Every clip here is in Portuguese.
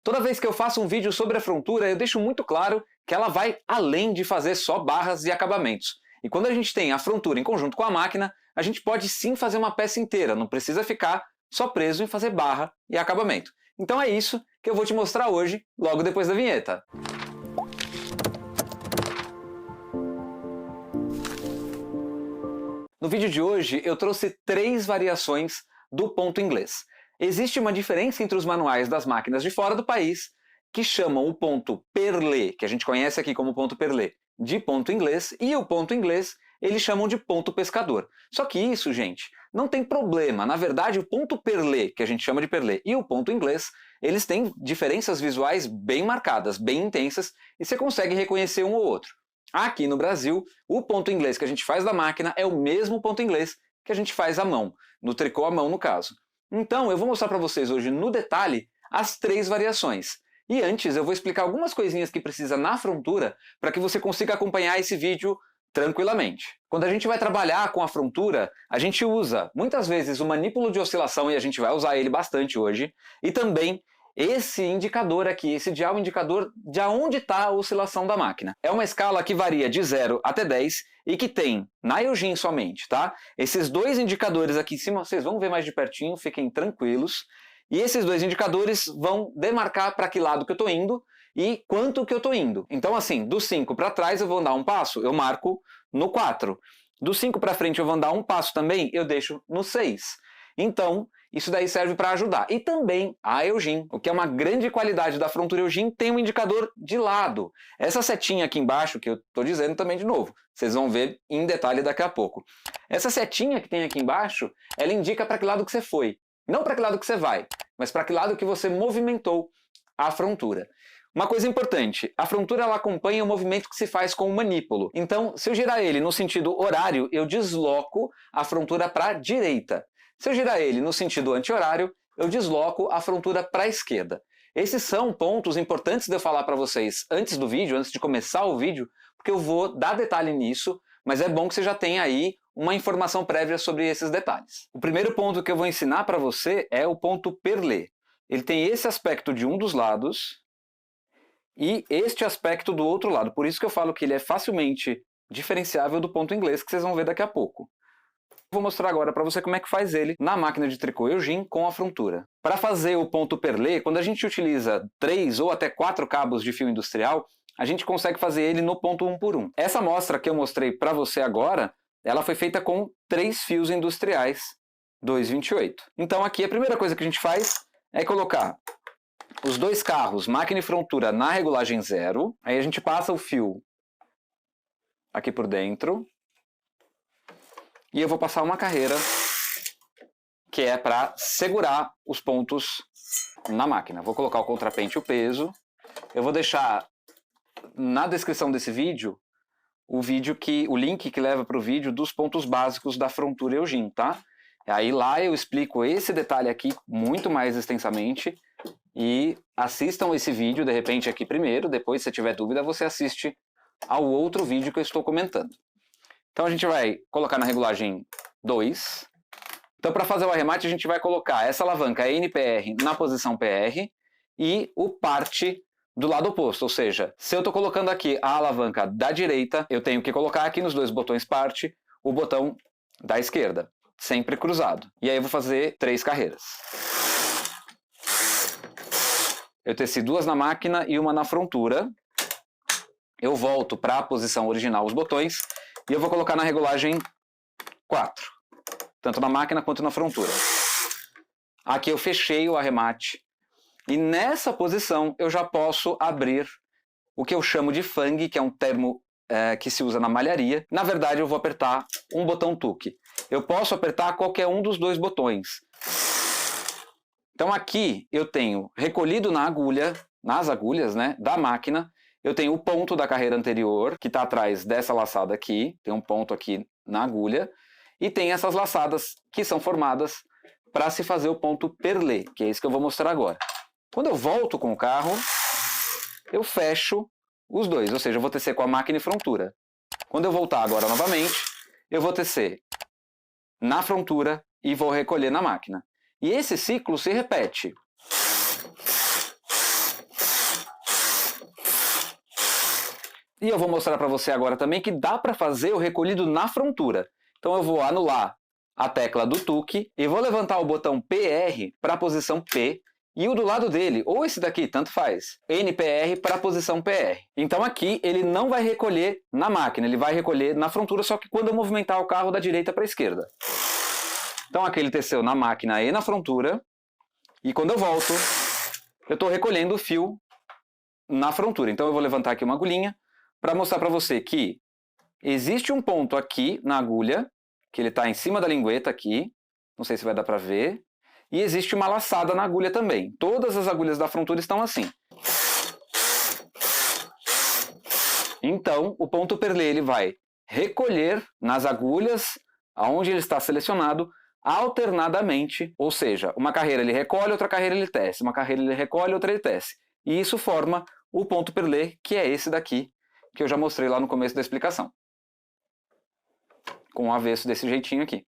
Toda vez que eu faço um vídeo sobre a frontura, eu deixo muito claro que ela vai além de fazer só barras e acabamentos. E quando a gente tem a frontura em conjunto com a máquina, a gente pode sim fazer uma peça inteira, não precisa ficar só preso em fazer barra e acabamento. Então é isso que eu vou te mostrar hoje, logo depois da vinheta. No vídeo de hoje eu trouxe 3 variações do ponto inglês. Existe uma diferença entre os manuais das máquinas de fora do país, que chamam o ponto perlé, que a gente conhece aqui como ponto perlé, de ponto inglês, e o ponto inglês eles chamam de ponto pescador. Só que isso, gente, não tem problema. Na verdade, o ponto perlé, que a gente chama de perlé, e o ponto inglês, eles têm diferenças visuais bem marcadas, bem intensas, e você consegue reconhecer um ou outro. Aqui no Brasil, o ponto inglês que a gente faz da máquina é o mesmo ponto inglês que a gente faz à mão, no tricô à mão no caso. Então eu vou mostrar para vocês hoje no detalhe as 3 variações. E antes eu vou explicar algumas coisinhas que precisa na frontura para que você consiga acompanhar esse vídeo tranquilamente. Quando a gente vai trabalhar com a frontura, a gente usa muitas vezes o manípulo de oscilação, e a gente vai usar ele bastante hoje, e também esse indicador aqui, esse dial indicador de onde está a oscilação da máquina. É uma escala que varia de 0 até 10 e que tem, na Eugene somente, tá? Esses 2 indicadores aqui em cima, vocês vão ver mais de pertinho, fiquem tranquilos. E esses 2 indicadores vão demarcar para que lado que eu estou indo e quanto que eu estou indo. Então assim, do 5 para trás eu vou andar um passo, eu marco no 4. Do 5 para frente eu vou andar um passo também, eu deixo no 6. Então, isso daí serve para ajudar. E também a Eugene, o que é uma grande qualidade da frontura Eugene, tem um indicador de lado. Essa setinha aqui embaixo, que eu estou dizendo também de novo, vocês vão ver em detalhe daqui a pouco. Essa setinha que tem aqui embaixo, ela indica para que lado que você foi. Não para que lado que você vai, mas para que lado que você movimentou a frontura. Uma coisa importante, a frontura ela acompanha o movimento que se faz com o manípulo. Então, se eu girar ele no sentido horário, eu desloco a frontura para a direita. Se eu girar ele no sentido anti-horário, eu desloco a frontura para a esquerda. Esses são pontos importantes de eu falar para vocês antes do vídeo, antes de começar o vídeo, porque eu vou dar detalhe nisso, mas é bom que você já tenha aí uma informação prévia sobre esses detalhes. O primeiro ponto que eu vou ensinar para você é o ponto perlé. Ele tem esse aspecto de um dos lados e este aspecto do outro lado. Por isso que eu falo que ele é facilmente diferenciável do ponto inglês, que vocês vão ver daqui a pouco. Vou mostrar agora para você como é que faz ele na máquina de tricô Eugene com a frontura. Para fazer o ponto perlé, quando a gente utiliza 3 ou até 4 cabos de fio industrial, a gente consegue fazer ele no ponto 1 por 1. Essa amostra que eu mostrei para você agora, ela foi feita com 3 fios industriais 2,28. Então aqui a primeira coisa que a gente faz é colocar os 2 carros, máquina e frontura, na regulagem 0. Aí a gente passa o fio aqui por dentro. E eu vou passar uma carreira que é para segurar os pontos na máquina. Vou colocar o contrapente e o peso. Eu vou deixar na descrição desse vídeo o link que leva para o vídeo dos pontos básicos da frontura Eugene, tá? Aí lá eu explico esse detalhe aqui muito mais extensamente. E assistam esse vídeo de repente aqui primeiro, depois se tiver dúvida você assiste ao outro vídeo que eu estou comentando. Então a gente vai colocar na regulagem 2. Então para fazer o arremate a gente vai colocar essa alavanca NPR na posição PR e o parte do lado oposto, ou seja, se eu estou colocando aqui a alavanca da direita, eu tenho que colocar aqui nos 2 botões parte o botão da esquerda, sempre cruzado. E aí eu vou fazer 3 carreiras. Eu teci 2 na máquina e uma na frontura. Eu volto para a posição original os botões. E eu vou colocar na regulagem 4, tanto na máquina quanto na frontura. Aqui eu fechei o arremate. E nessa posição eu já posso abrir o que eu chamo de fang, que é um termo que se usa na malharia. Na verdade eu vou apertar um botão tuque. Eu posso apertar qualquer um dos 2 botões. Então aqui eu tenho recolhido na agulha, nas agulhas, né, da máquina, eu tenho o ponto da carreira anterior, que está atrás dessa laçada aqui, tem um ponto aqui na agulha, e tem essas laçadas que são formadas para se fazer o ponto perlé, que é isso que eu vou mostrar agora. Quando eu volto com o carro, eu fecho os 2, ou seja, eu vou tecer com a máquina e frontura. Quando eu voltar agora novamente, eu vou tecer na frontura e vou recolher na máquina. E esse ciclo se repete. E eu vou mostrar para você agora também que dá para fazer o recolhido na frontura. Então eu vou anular a tecla do TUC e vou levantar o botão PR para a posição P e o do lado dele, ou esse daqui, tanto faz, NPR para a posição PR. Então aqui ele não vai recolher na máquina, ele vai recolher na frontura, só que quando eu movimentar o carro da direita para a esquerda. Então aqui ele teceu na máquina e na frontura, e quando eu volto, eu estou recolhendo o fio na frontura. Então eu vou levantar aqui uma agulhinha para mostrar para você que existe um ponto aqui na agulha, que ele está em cima da lingueta aqui, não sei se vai dar para ver, e existe uma laçada na agulha também. Todas as agulhas da frontura estão assim. Então, o ponto perlê ele vai recolher nas agulhas onde ele está selecionado alternadamente, ou seja, uma carreira ele recolhe, outra carreira ele tece, uma carreira ele recolhe, outra ele tece. E isso forma o ponto perlê, que é esse daqui, que eu já mostrei lá no começo da explicação. Com o avesso desse jeitinho aqui.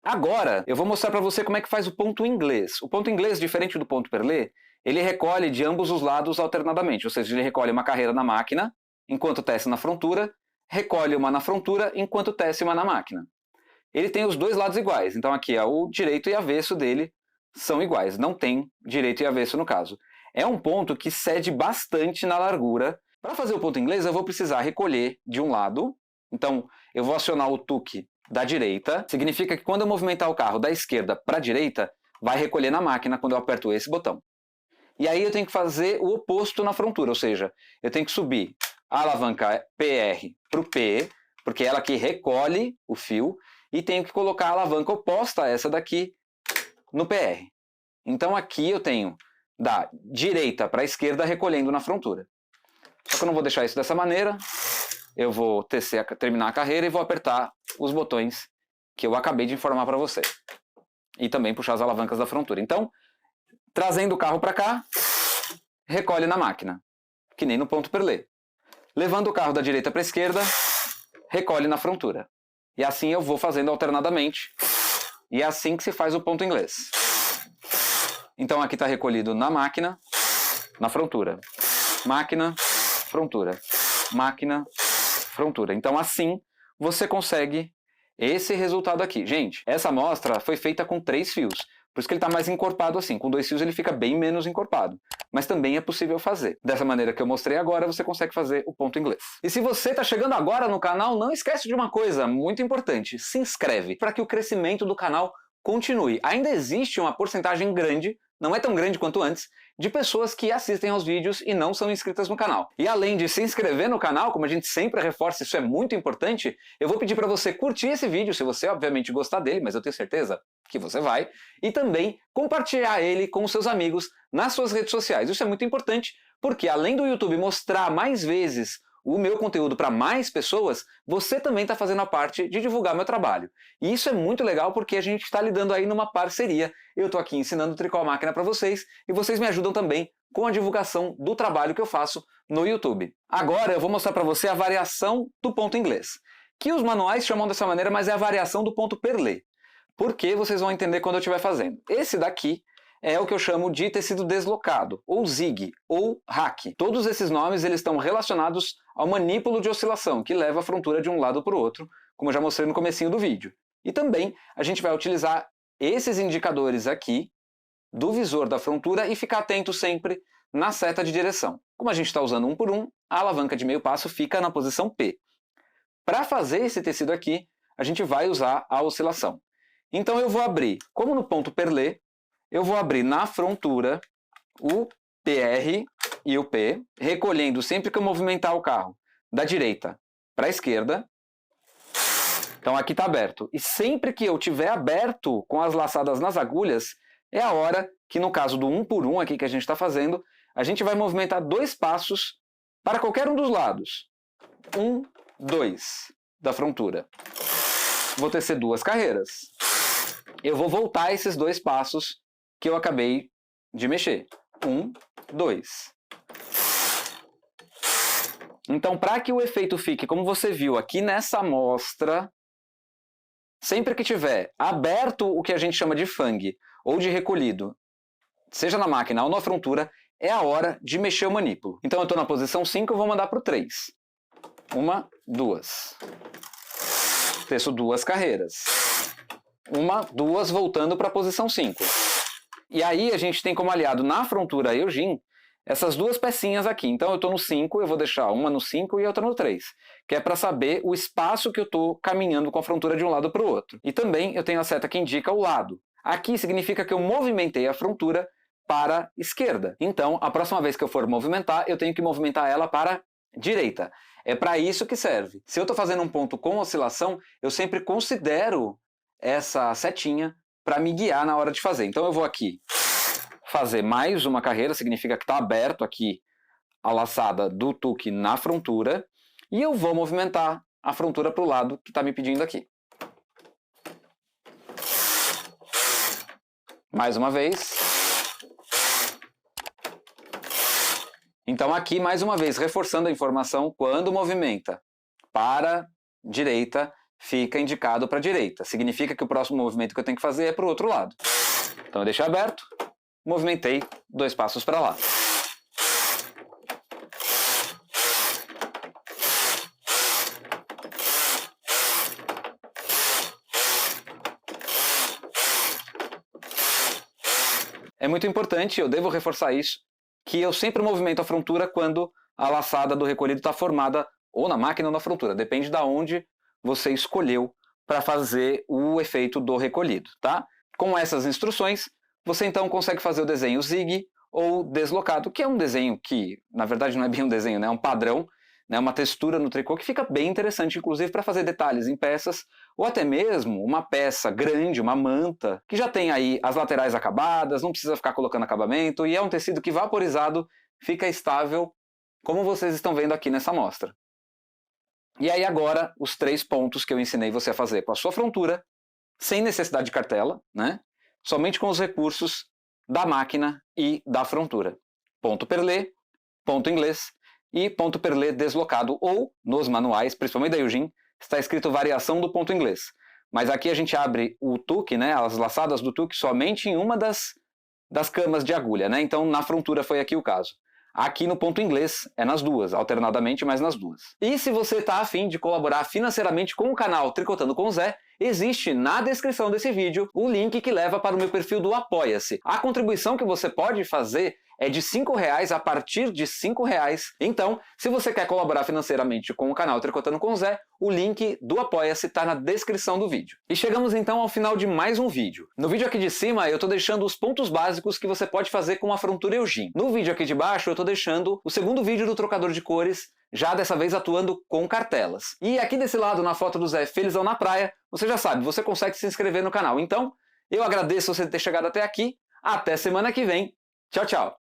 Agora, eu vou mostrar para você como é que faz o ponto inglês. O ponto inglês, diferente do ponto perlê, ele recolhe de ambos os lados alternadamente. Ou seja, ele recolhe uma carreira na máquina, enquanto tece na frontura, recolhe uma na frontura, enquanto tece uma na máquina. Ele tem os dois lados iguais. Então aqui é o direito e avesso dele são iguais. Não tem direito e avesso no caso. É um ponto que cede bastante na largura. Para fazer o ponto inglês, eu vou precisar recolher de um lado. Então, eu vou acionar o TUC da direita. Significa que quando eu movimentar o carro da esquerda para a direita, vai recolher na máquina quando eu aperto esse botão. E aí eu tenho que fazer o oposto na frontura, ou seja, eu tenho que subir a alavanca PR para o P, porque é ela que recolhe o fio, e tenho que colocar a alavanca oposta a essa daqui no PR. Então aqui eu tenho da direita para a esquerda recolhendo na frontura. Só que eu não vou deixar isso dessa maneira. Eu vou terminar a carreira e vou apertar os botões que eu acabei de informar para você. E também puxar as alavancas da frontura. Então, trazendo o carro para cá, recolhe na máquina, que nem no ponto perlê. Levando o carro da direita para a esquerda, recolhe na frontura. E assim eu vou fazendo alternadamente. E é assim que se faz o ponto inglês. Então aqui está recolhido na máquina, na frontura. Máquina, frontura. Máquina, frontura. Então assim você consegue esse resultado aqui. Gente, essa amostra foi feita com 3 fios. Por isso que ele está mais encorpado assim. Com 2 fios ele fica bem menos encorpado. Mas também é possível fazer. Dessa maneira que eu mostrei agora, você consegue fazer o ponto inglês. E se você está chegando agora no canal, não esquece de uma coisa muito importante. Se inscreve para que o crescimento do canal continue. Ainda existe uma porcentagem grande, não é tão grande quanto antes, de pessoas que assistem aos vídeos e não são inscritas no canal. E além de se inscrever no canal, como a gente sempre reforça, isso é muito importante, eu vou pedir para você curtir esse vídeo, se você obviamente gostar dele, mas eu tenho certeza que você vai, e também compartilhar ele com os seus amigos nas suas redes sociais. Isso é muito importante, porque além do YouTube mostrar mais vezes o meu conteúdo para mais pessoas, você também está fazendo a parte de divulgar meu trabalho. E isso é muito legal porque a gente está lidando aí numa parceria. Eu estou aqui ensinando tricô à máquina para vocês e vocês me ajudam também com a divulgação do trabalho que eu faço no YouTube. Agora eu vou mostrar para você a variação do ponto inglês, que os manuais chamam dessa maneira, mas é a variação do ponto perlê. Porque vocês vão entender quando eu estiver fazendo. Esse daqui é o que eu chamo de tecido deslocado, ou zig, ou hack. Todos esses nomes eles estão relacionados ao manípulo de oscilação, que leva a frontura de um lado para o outro, como eu já mostrei no comecinho do vídeo. E também a gente vai utilizar esses indicadores aqui do visor da frontura e ficar atento sempre na seta de direção. Como a gente está usando 1 por 1, a alavanca de meio passo fica na posição P. Para fazer esse tecido aqui, a gente vai usar a oscilação. Então eu vou abrir, como no ponto perlê, eu vou abrir na frontura o PR e o P, recolhendo sempre que eu movimentar o carro da direita para a esquerda. Então aqui está aberto. E sempre que eu tiver aberto com as laçadas nas agulhas, é a hora que, no caso do 1 por 1 aqui que a gente está fazendo, a gente vai movimentar 2 passos para qualquer um dos lados. 1, 2 da frontura. Vou tecer 2 carreiras. Eu vou voltar esses 2 passos que eu acabei de mexer. 1, 2. Então, para que o efeito fique como você viu aqui nessa amostra, sempre que tiver aberto o que a gente chama de fang, ou de recolhido, seja na máquina ou na frontura, é a hora de mexer o manípulo. Então eu estou na posição 5, eu vou mandar para o 3. 1, 2. Teço 2 carreiras. 1, 2, voltando para a posição 5. E aí a gente tem como aliado na frontura Eugene essas duas pecinhas aqui. Então eu estou no 5, eu vou deixar uma no 5 e outra no 3, que é para saber o espaço que eu estou caminhando com a frontura de um lado para o outro. E também eu tenho a seta que indica o lado. Aqui significa que eu movimentei a frontura para a esquerda. Então, a próxima vez que eu for movimentar, eu tenho que movimentar ela para a direita. É para isso que serve. Se eu estou fazendo um ponto com oscilação, eu sempre considero essa setinha para me guiar na hora de fazer. Então eu vou aqui fazer mais uma carreira, significa que está aberto aqui a laçada do tuque na frontura, e eu vou movimentar a frontura para o lado que está me pedindo aqui. Mais uma vez. Então aqui, mais uma vez, reforçando a informação, quando movimenta para a direita, fica indicado para a direita. Significa que o próximo movimento que eu tenho que fazer é para o outro lado. Então eu deixei aberto, movimentei 2 passos para lá. É muito importante, eu devo reforçar isso, que eu sempre movimento a frontura quando a laçada do recolhido está formada ou na máquina ou na frontura. Depende de onde você escolheu para fazer o efeito do recolhido, tá? Com essas instruções, você então consegue fazer o desenho zig ou deslocado, que é um desenho que, na verdade, não é bem um desenho, né? É um padrão, né? Uma textura no tricô que fica bem interessante, inclusive para fazer detalhes em peças, ou até mesmo uma peça grande, uma manta, que já tem aí as laterais acabadas, não precisa ficar colocando acabamento, e é um tecido que vaporizado fica estável, como vocês estão vendo aqui nessa amostra. E aí agora, os 3 pontos que eu ensinei você a fazer com a sua frontura, sem necessidade de cartela, né? Somente com os recursos da máquina e da frontura. Ponto perlé, ponto inglês e ponto perlé deslocado, ou nos manuais, principalmente da Eugene, está escrito variação do ponto inglês. Mas aqui a gente abre o tuque, né, as laçadas do tuque, somente em uma das camas de agulha, né? Então na frontura foi aqui o caso. Aqui no ponto inglês é nas duas, alternadamente, mas nas duas. E se você está afim de colaborar financeiramente com o canal Tricotando com o Zé, existe na descrição desse vídeo o link que leva para o meu perfil do Apoia-se. A contribuição que você pode fazer é de R$5 a partir de R$5. Então, se você quer colaborar financeiramente com o canal Tricotando com o Zé, o link do Apoia-se está na descrição do vídeo. E chegamos então ao final de mais um vídeo. No vídeo aqui de cima eu estou deixando os pontos básicos que você pode fazer com a frontura Eugene. No vídeo aqui de baixo eu estou deixando o segundo vídeo do trocador de cores, já dessa vez atuando com cartelas. E aqui desse lado, na foto do Zé felizão na praia, você já sabe, você consegue se inscrever no canal. Então, eu agradeço você ter chegado até aqui. Até semana que vem. Tchau, tchau.